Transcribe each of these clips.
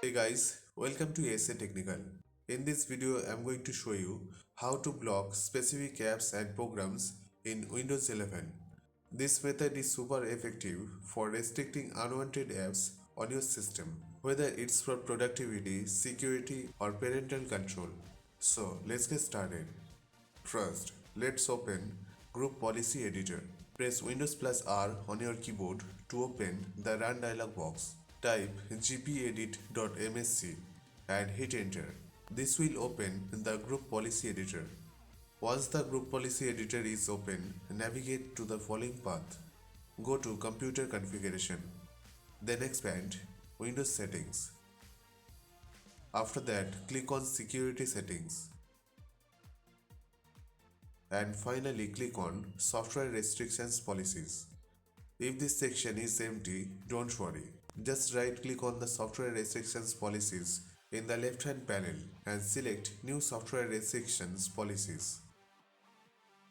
Hey guys, welcome to SA Technical. In this video, I'm going to show you how to block specific apps and programs in Windows 11. This method is super effective for restricting unwanted apps on your system, whether it's for productivity, security, or parental control. So let's get started. First, let's open Group Policy Editor. Press Windows plus R on your keyboard to open the Run dialog box. Type gpedit.msc and hit enter. This will open the Group Policy Editor. Once the Group Policy Editor is open, navigate to the following path. Go to Computer Configuration. Then expand Windows Settings. After that, click on Security Settings. And finally click on Software Restrictions Policies. If this section is empty, don't worry. Just right click on the Software Restrictions Policies in the left hand panel and select New Software Restrictions Policies.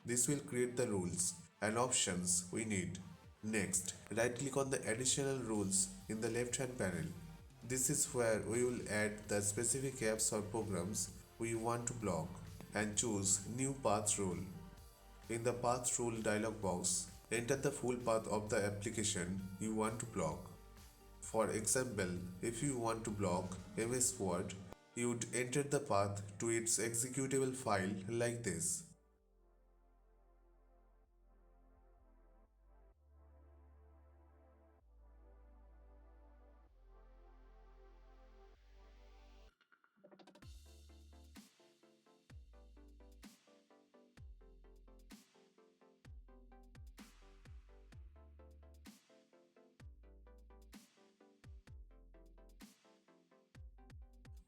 This will create the rules and options we need. Next, right click on the Additional Rules in the left hand panel. This is where we will add the specific apps or programs we want to block and choose New Path Rule. In the Path Rule dialog box, enter the full path of the application you want to block. For example, if you want to block MS Word, you would enter the path to its executable file like this.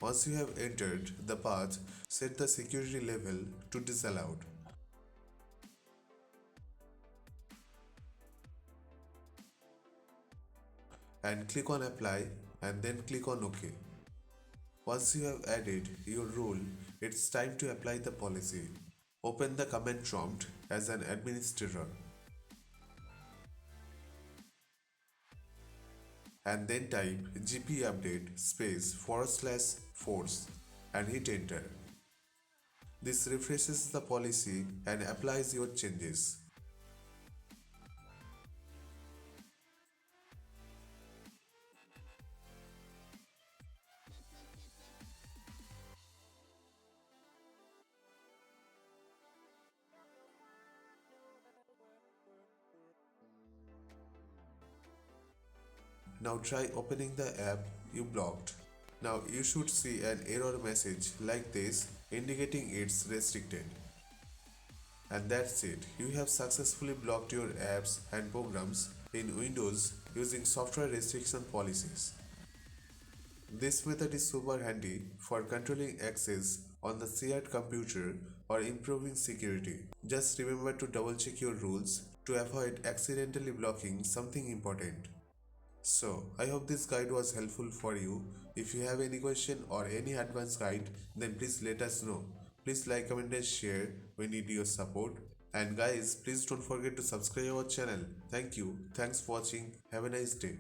Once you have entered the path, set the security level to disallowed. And click on apply and then click on OK. Once you have added your rule, it's time to apply the policy. Open the command prompt as an administrator and then type gpupdate /force and hit enter. This refreshes the policy and applies your changes. Now try opening the app you blocked. Now you should see an error message like this indicating it's restricted. And that's it. You have successfully blocked your apps and programs in Windows using software restriction policies. This method is super handy for controlling access on the shared computer or improving security. Just remember to double check your rules to avoid accidentally blocking something important. So, I hope this guide was helpful for you. If you have any question or any advanced guide, then please let us know. Please like, comment and share. We need your support. And guys, please don't forget to subscribe our channel. Thank you. Thanks for watching. Have a nice day.